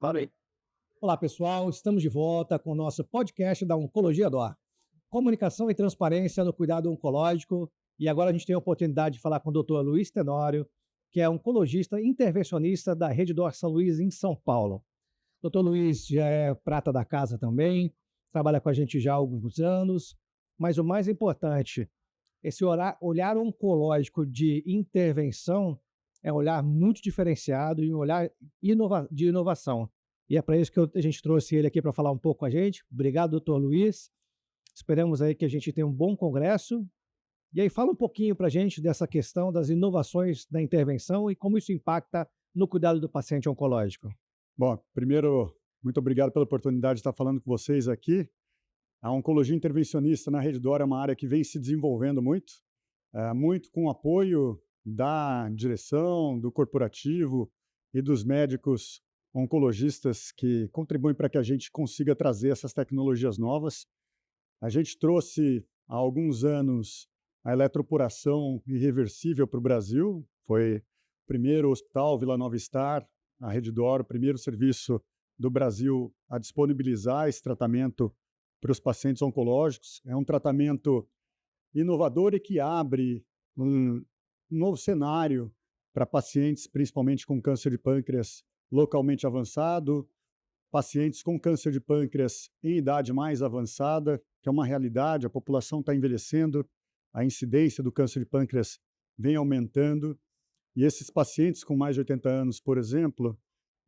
Fala aí. Olá, pessoal. Estamos de volta com o nosso podcast da Oncologia DOR. Comunicação e transparência no cuidado oncológico. E agora a gente tem a oportunidade de falar com o Dr. Luiz Tenório, que é oncologista intervencionista da Rede DOR São Luís, em São Paulo. Dr. Luiz já é prata da casa também, trabalha com a gente já há alguns anos, mas o mais importante, esse olhar oncológico de intervenção é um olhar muito diferenciado e um olhar de inovação. E é para isso que a gente trouxe ele aqui para falar um pouco com a gente. Obrigado, doutor Luiz. Esperamos aí que a gente tenha um bom congresso. E aí fala um pouquinho para a gente dessa questão das inovações da intervenção e como isso impacta no cuidado do paciente oncológico. Bom, primeiro, muito obrigado pela oportunidade de estar falando com vocês aqui. A oncologia intervencionista na Rede DOR é uma área que vem se desenvolvendo muito com o apoio da direção, do corporativo e dos médicos oncologistas que contribuem para que a gente consiga trazer essas tecnologias novas. A gente trouxe há alguns anos a eletroporação irreversível para o Brasil. Foi o primeiro hospital, Vila Nova Star, a Rede DOR, o primeiro serviço do Brasil a disponibilizar esse tratamento para os pacientes oncológicos. É um tratamento inovador e que abre um novo cenário para pacientes, principalmente com câncer de pâncreas localmente avançado, pacientes com câncer de pâncreas em idade mais avançada, que é uma realidade, a população está envelhecendo, a incidência do câncer de pâncreas vem aumentando, e esses pacientes com mais de 80 anos, por exemplo,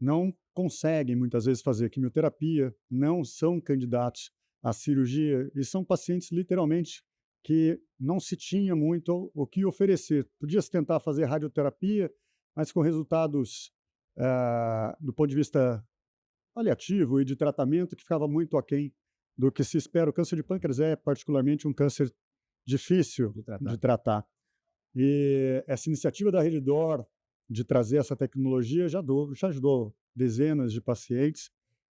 não conseguem muitas vezes fazer quimioterapia, não são candidatos à cirurgia, e são pacientes literalmente que não se tinha muito o que oferecer. Podia-se tentar fazer radioterapia, mas com resultados do ponto de vista paliativo e de tratamento que ficava muito aquém do que se espera. O câncer de pâncreas é particularmente um câncer difícil de tratar. E essa iniciativa da Rede DOR de trazer essa tecnologia já ajudou dezenas de pacientes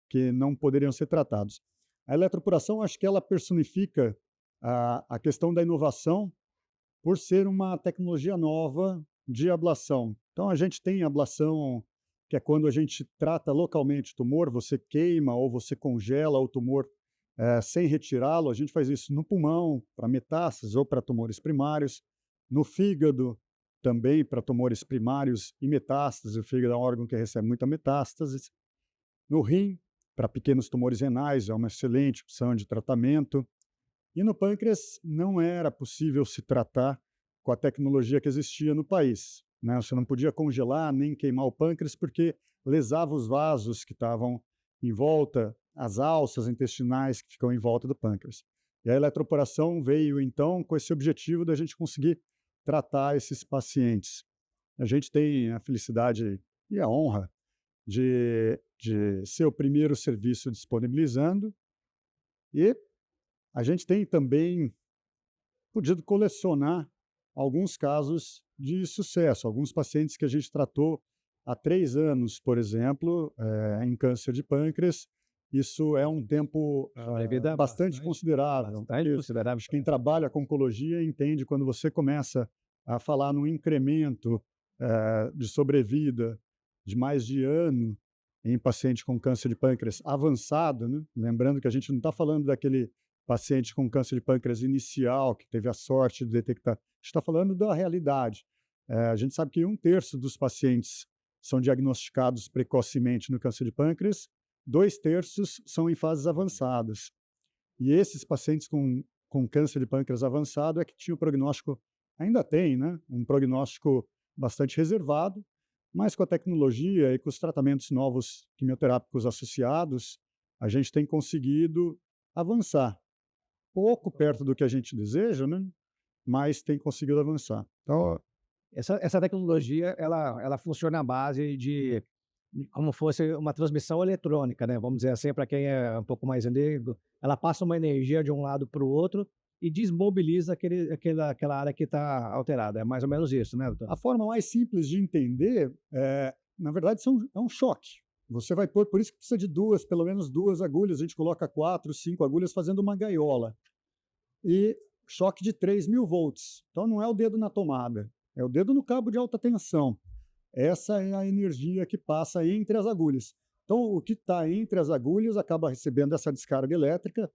que não poderiam ser tratados. A eletroporação, acho que ela personifica a questão da inovação por ser uma tecnologia nova de ablação. Então, a gente tem ablação, que é quando a gente trata localmente o tumor, você queima ou você congela o tumor sem retirá-lo. A gente faz isso no pulmão, para metástases ou para tumores primários, no fígado também para tumores primários e metástases. O fígado é um órgão que recebe muita metástase. No rim, para pequenos tumores renais, é uma excelente opção de tratamento. E no pâncreas não era possível se tratar com a tecnologia que existia no país, né? Você não podia congelar nem queimar o pâncreas porque lesava os vasos que estavam em volta, as alças intestinais que ficam em volta do pâncreas. E a eletroporação veio, então, com esse objetivo da gente conseguir tratar esses pacientes. A gente tem a felicidade e a honra de ser o primeiro serviço disponibilizando, e a gente tem também podido colecionar alguns casos de sucesso, alguns pacientes que a gente tratou há 3 anos, por exemplo, em câncer de pâncreas. Isso é um tempo bastante considerável. Bastante considerável. Quem trabalha com oncologia entende quando você começa a falar num incremento de sobrevida de mais de ano em paciente com câncer de pâncreas avançado, né? Lembrando que a gente não está falando daquele paciente com câncer de pâncreas inicial, que teve a sorte de detectar. A gente está falando da realidade. A gente sabe que 1/3 dos pacientes são diagnosticados precocemente no câncer de pâncreas, 2/3 são em fases avançadas. E esses pacientes com câncer de pâncreas avançado é que tinha o prognóstico, ainda tem, né? Um prognóstico bastante reservado, mas com a tecnologia e com os tratamentos novos quimioterápicos associados, a gente tem conseguido avançar. Pouco perto do que a gente deseja, né? Mas tem conseguido avançar. Então, Essa tecnologia, ela funciona à base de como fosse uma transmissão eletrônica, né? Vamos dizer assim, para quem é um pouco mais leigo, ela passa uma energia de um lado para o outro e desmobiliza aquela área que está alterada. É mais ou menos isso, né, doutor? a forma mais simples de entender, na verdade, é um choque. Você vai pôr, por isso que precisa de pelo menos duas agulhas. A gente coloca 4, 5 agulhas fazendo uma gaiola. E choque de 3.000 volts. Então, não é o dedo na tomada, é o dedo no cabo de alta tensão. Essa é a energia que passa entre as agulhas. Então, Então, o que está entre as agulhas acaba recebendo essa descarga elétrica.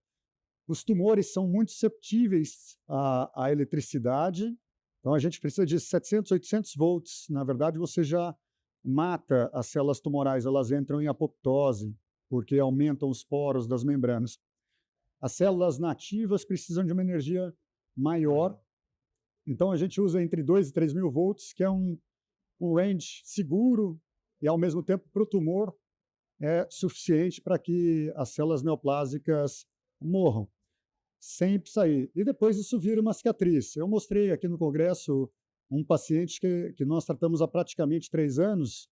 Os tumores são muito susceptíveis à eletricidade, então a gente precisa de 700, 800 volts. Na verdade, você já mata as células tumorais, elas entram em apoptose, porque aumentam os poros das membranas. As células nativas precisam de uma energia maior, então a gente usa entre 2 e 3 mil volts, que é um range seguro e, ao mesmo tempo, para o tumor, é suficiente para que as células neoplásicas morram, sem sair. E depois isso vira uma cicatriz. Eu mostrei aqui no congresso um paciente que nós tratamos há praticamente 3 anos,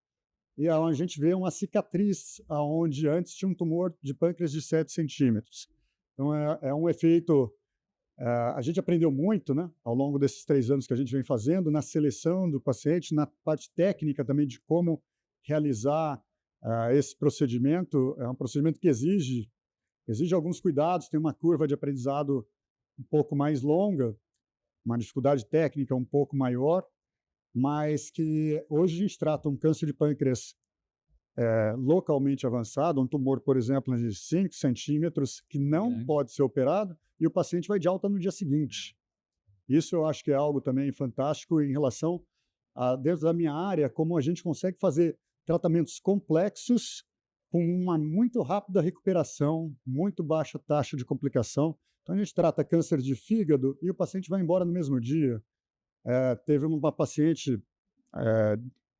e a gente vê uma cicatriz onde antes tinha um tumor de pâncreas de 7 centímetros. Então, é um efeito... a gente aprendeu muito, né, ao longo desses 3 anos que a gente vem fazendo, na seleção do paciente, na parte técnica também de como realizar esse procedimento. É um procedimento que exige alguns cuidados, tem uma curva de aprendizado um pouco mais longa, uma dificuldade técnica um pouco maior, mas que hoje a gente trata um câncer de pâncreas localmente avançado, um tumor, por exemplo, de 5 centímetros, que não pode ser operado, e o paciente vai de alta no dia seguinte. Isso eu acho que é algo também fantástico em relação dentro da minha área, como a gente consegue fazer tratamentos complexos com uma muito rápida recuperação, muito baixa taxa de complicação. Então, a gente trata câncer de fígado e o paciente vai embora no mesmo dia. Teve uma paciente,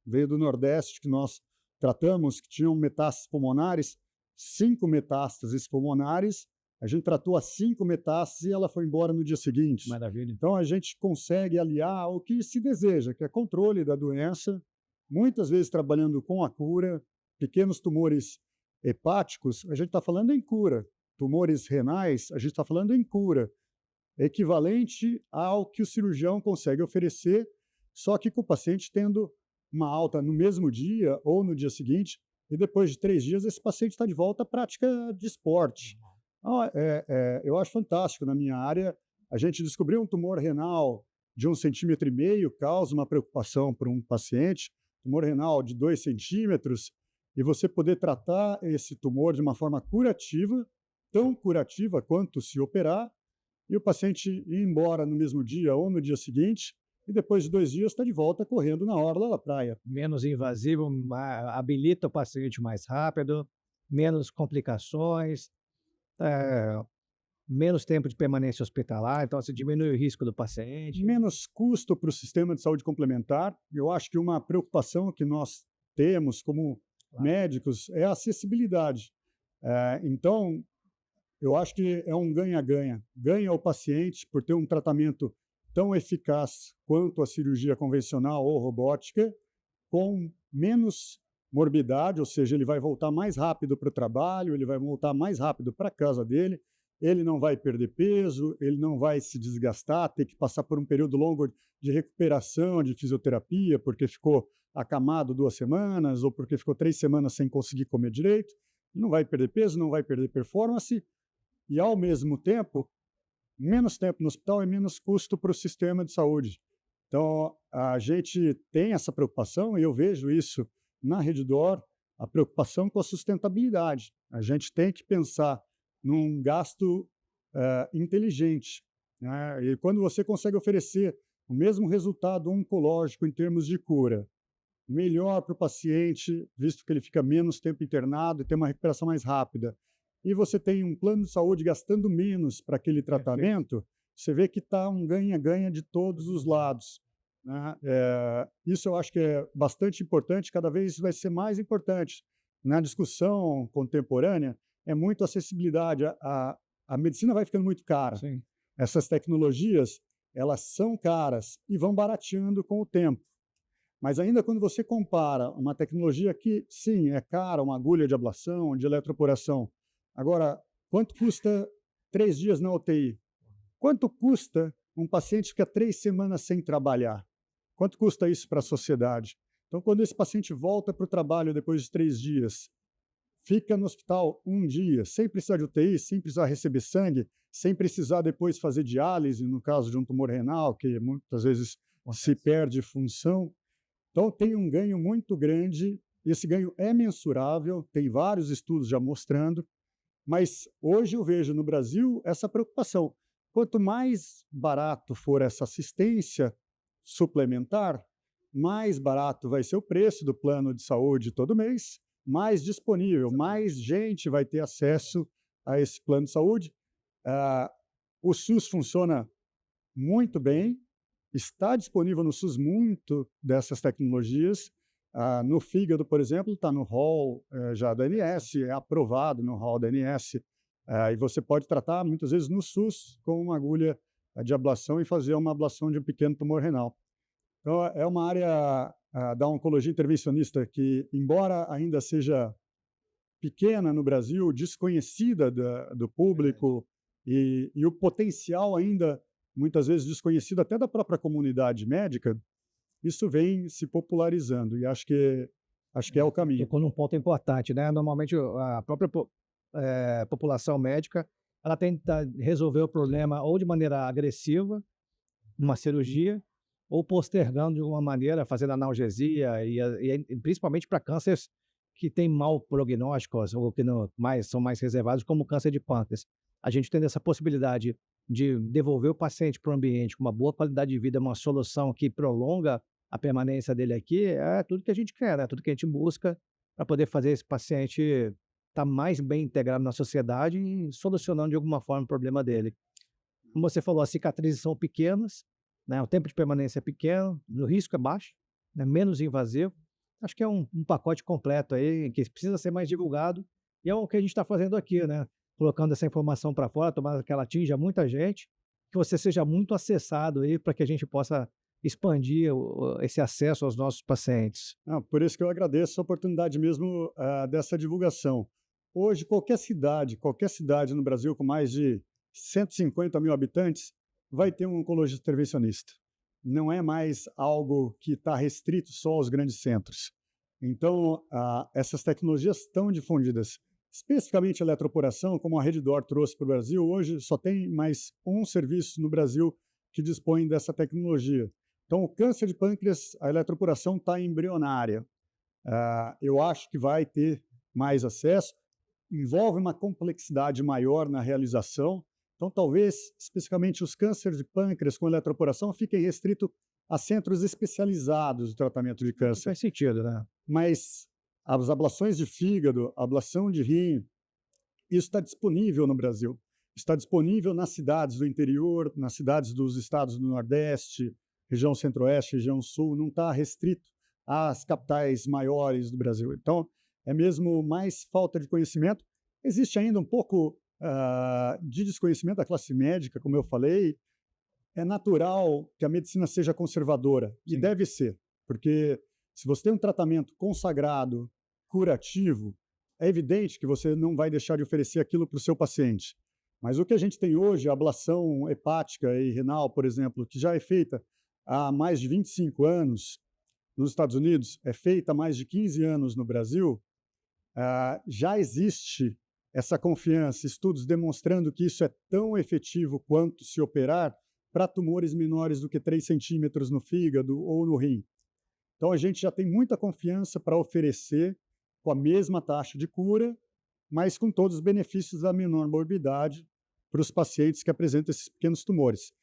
veio do Nordeste, que nós tratamos, que tinham metástases pulmonares, 5 metástases pulmonares. A gente tratou as 5 metástases e ela foi embora no dia seguinte. Maravilha. Então, a gente consegue aliar o que se deseja, que é controle da doença, muitas vezes trabalhando com a cura. Pequenos tumores hepáticos, a gente está falando em cura. Tumores renais, a gente está falando em cura. Equivalente ao que o cirurgião consegue oferecer, só que com o paciente tendo uma alta no mesmo dia ou no dia seguinte, e depois de 3 dias esse paciente está de volta à prática de esporte. Então, eu acho fantástico. Na minha área, a gente descobriu um tumor renal de 1,5 centímetros, causa uma preocupação para um paciente, tumor renal de 2 centímetros, e você poder tratar esse tumor de uma forma curativa, tão curativa quanto se operar, e o paciente ir embora no mesmo dia ou no dia seguinte, e depois de 2 dias está de volta correndo na orla da praia. Menos invasivo, habilita o paciente mais rápido, menos complicações, menos tempo de permanência hospitalar, então você diminui o risco do paciente. Menos custo para o sistema de saúde complementar. Eu acho que uma preocupação que nós temos como médicos é a acessibilidade. Então, eu acho que é um ganha-ganha. Ganha o paciente por ter um tratamento tão eficaz quanto a cirurgia convencional ou robótica, com menos morbidade, ou seja, ele vai voltar mais rápido para o trabalho, ele vai voltar mais rápido para a casa dele, ele não vai perder peso, ele não vai se desgastar, ter que passar por um período longo de recuperação, de fisioterapia, porque ficou acamado 2 semanas ou porque ficou 3 semanas sem conseguir comer direito. Não vai perder peso, não vai perder performance e, ao mesmo tempo, menos tempo no hospital e menos custo para o sistema de saúde. Então, a gente tem essa preocupação, e eu vejo isso na Redditor, a preocupação com a sustentabilidade. A gente tem que pensar num gasto inteligente, né? E quando você consegue oferecer o mesmo resultado oncológico em termos de cura, melhor para o paciente, visto que ele fica menos tempo internado e tem uma recuperação mais rápida, e você tem um plano de saúde gastando menos para aquele tratamento, você vê que está um ganha-ganha de todos os lados, né? Isso eu acho que é bastante importante, cada vez vai ser mais importante. Na discussão contemporânea, é muito acessibilidade. A medicina vai ficando muito cara. Sim. Essas tecnologias, elas são caras e vão barateando com o tempo. Mas ainda quando você compara uma tecnologia que, sim, é cara, uma agulha de ablação, de eletroporação. Agora, quanto custa 3 dias na UTI? Quanto custa um paciente ficar 3 semanas sem trabalhar? Quanto custa isso para a sociedade? Então, quando esse paciente volta para o trabalho depois de 3 dias, fica no hospital 1 dia, sem precisar de UTI, sem precisar receber sangue, sem precisar depois fazer diálise, no caso de um tumor renal, que muitas vezes se perde função. Então, tem um ganho muito grande esse ganho é mensurável, tem vários estudos já mostrando, mas hoje eu vejo no Brasil essa preocupação. Quanto mais barato for essa assistência suplementar, mais barato vai ser o preço do plano de saúde todo mês, mais disponível, mais gente vai ter acesso a esse plano de saúde. O SUS funciona muito bem, está disponível no SUS muito dessas tecnologias. No fígado, por exemplo, está no hall já da ANS, é aprovado no hall da ANS, e você pode tratar muitas vezes no SUS com uma agulha de ablação e fazer uma ablação de um pequeno tumor renal. Então, é uma área da oncologia intervencionista que, embora ainda seja pequena no Brasil, desconhecida do público, e o potencial ainda, muitas vezes, desconhecido até da própria comunidade médica, isso vem se popularizando, e acho que é o caminho. Tocou num ponto importante, né? Normalmente, a própria população médica, ela tenta resolver o problema ou de maneira agressiva, numa cirurgia, ou postergando de alguma maneira, fazendo analgesia, e principalmente para cânceres que têm mau prognósticos, ou que são mais reservados, como o câncer de pâncreas. A gente tendo essa possibilidade de devolver o paciente para o ambiente com uma boa qualidade de vida, uma solução que prolonga a permanência dele aqui, é tudo que a gente quer, né? Tudo que a gente busca para poder fazer esse paciente estar mais bem integrado na sociedade e solucionando de alguma forma o problema dele. Como você falou, as cicatrizes são pequenas, né? O tempo de permanência é pequeno, o risco é baixo, né? Menos invasivo. Acho que é um pacote completo aí que precisa ser mais divulgado, e é o que a gente está fazendo aqui, né? Colocando essa informação para fora, tomara que ela atinja muita gente, que você seja muito acessado aí para que a gente possa expandir esse acesso aos nossos pacientes. Por isso que eu agradeço a oportunidade mesmo dessa divulgação. Hoje, qualquer cidade no Brasil com mais de 150 mil habitantes vai ter um oncologista intervencionista. Não é mais algo que está restrito só aos grandes centros. Então, essas tecnologias estão difundidas. Especificamente a eletroporação, como a Redditor trouxe para o Brasil, hoje só tem mais um serviço no Brasil que dispõe dessa tecnologia. Então, o câncer de pâncreas, a eletroporação está embrionária. Eu acho que vai ter mais acesso, envolve uma complexidade maior na realização. Então, talvez, especificamente os cânceres de pâncreas com eletroporação fiquem restritos a centros especializados de tratamento de câncer. Faz sentido, né? Mas as ablações de fígado, ablação de rim, isso está disponível no Brasil. Está disponível nas cidades do interior, nas cidades dos estados do Nordeste, região Centro-Oeste, região Sul, não está restrito às capitais maiores do Brasil. Então, é mesmo mais falta de conhecimento. Existe ainda um pouco de desconhecimento da classe médica, como eu falei. É natural que a medicina seja conservadora, e deve ser, porque se você tem um tratamento consagrado, curativo, é evidente que você não vai deixar de oferecer aquilo para o seu paciente. Mas o que a gente tem hoje, a ablação hepática e renal, por exemplo, que já é feita há mais de 25 anos nos Estados Unidos, é feita há mais de 15 anos no Brasil, já existe essa confiança, estudos demonstrando que isso é tão efetivo quanto se operar para tumores menores do que 3 centímetros no fígado ou no rim. Então, a gente já tem muita confiança para oferecer com a mesma taxa de cura, mas com todos os benefícios da menor morbidade para os pacientes que apresentam esses pequenos tumores.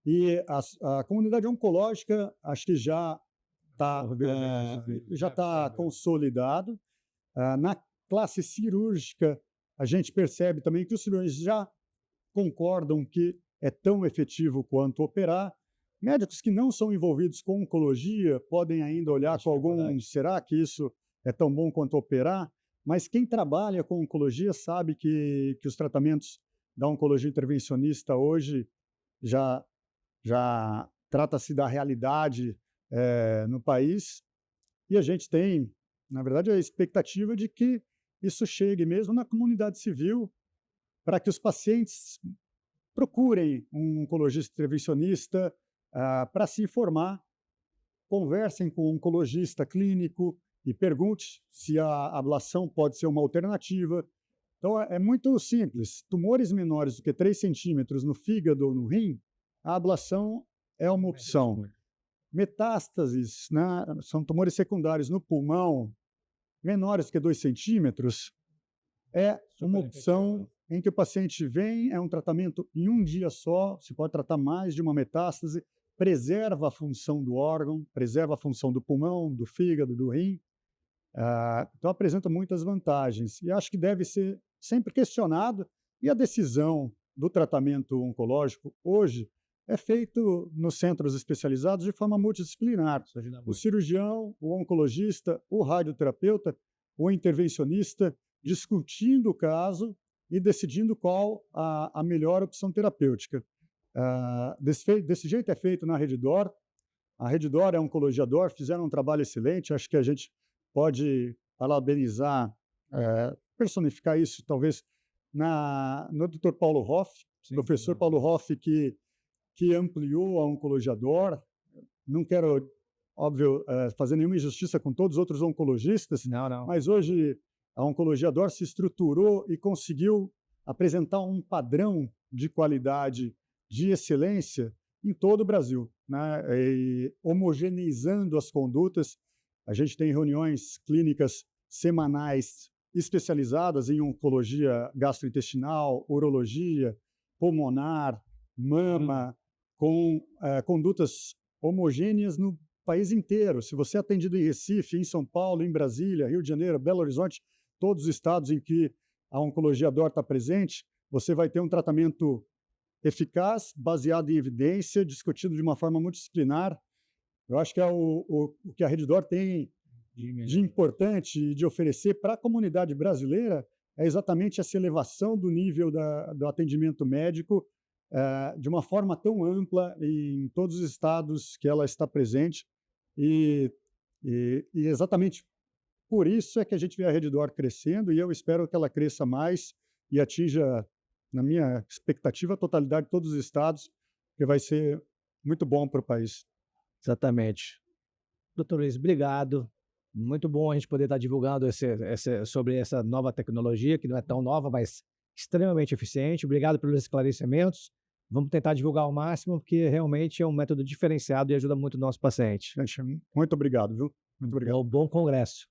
E a comunidade oncológica, acho que já está consolidado. Na classe cirúrgica, a gente percebe também que os cirurgiões já concordam que é tão efetivo quanto operar. Médicos que não são envolvidos com oncologia podem ainda olhar com algum, será que isso é tão bom quanto operar? Mas quem trabalha com oncologia sabe que os tratamentos da oncologia intervencionista hoje já trata-se da realidade no país, e a gente tem, na verdade, a expectativa de que isso chegue mesmo na comunidade civil, para que os pacientes procurem um oncologista intervencionista para se informar, conversem com um oncologista clínico e pergunte se a ablação pode ser uma alternativa. Então, é muito simples. Tumores menores do que 3 centímetros no fígado ou no rim, a ablação é uma opção. Metástases, né, são tumores secundários no pulmão, menores que 2 centímetros, é uma opção em que o paciente vem, é um tratamento em um dia só, se pode tratar mais de uma metástase, preserva a função do órgão, preserva a função do pulmão, do fígado, do rim. Então, apresenta muitas vantagens. E acho que deve ser sempre questionado. E a decisão do tratamento oncológico, hoje, é feito nos centros especializados de forma multidisciplinar. O cirurgião, o oncologista, o radioterapeuta, o intervencionista, discutindo o caso e decidindo qual a melhor opção terapêutica. Desse jeito é feito na Redditor. A Redditor é a Oncologia D'Or, fizeram um trabalho excelente. Acho que a gente pode parabenizar, personificar isso, talvez, no Dr. Paulo Hoff, professor Paulo Hoff, que ampliou a Oncologia D'Or. Não quero, óbvio, fazer nenhuma injustiça com todos os outros oncologistas, Não. mas hoje a Oncologia D'Or se estruturou e conseguiu apresentar um padrão de qualidade, de excelência em todo o Brasil, né? E homogeneizando as condutas. A gente tem reuniões clínicas semanais especializadas em oncologia gastrointestinal, urologia, pulmonar, mama, com condutas homogêneas no país inteiro. Se você é atendido em Recife, em São Paulo, em Brasília, Rio de Janeiro, Belo Horizonte, todos os estados em que a Oncologia D'Or está presente, você vai ter um tratamento eficaz, baseado em evidência, discutido de uma forma multidisciplinar. Eu acho que é o que a Redditor tem de importante e de oferecer para a comunidade brasileira é exatamente essa elevação do nível do atendimento médico de uma forma tão ampla em todos os estados que ela está presente. E exatamente por isso é que a gente vê a Redditor crescendo, e eu espero que ela cresça mais e atinja, na minha expectativa, a totalidade de todos os estados, que vai ser muito bom para o país. Exatamente. Doutor Luiz, obrigado. Muito bom a gente poder estar divulgando sobre essa nova tecnologia, que não é tão nova, mas extremamente eficiente. Obrigado pelos esclarecimentos. Vamos tentar divulgar ao máximo, porque realmente é um método diferenciado e ajuda muito o nosso paciente. Muito obrigado, viu? Muito obrigado. Bom congresso.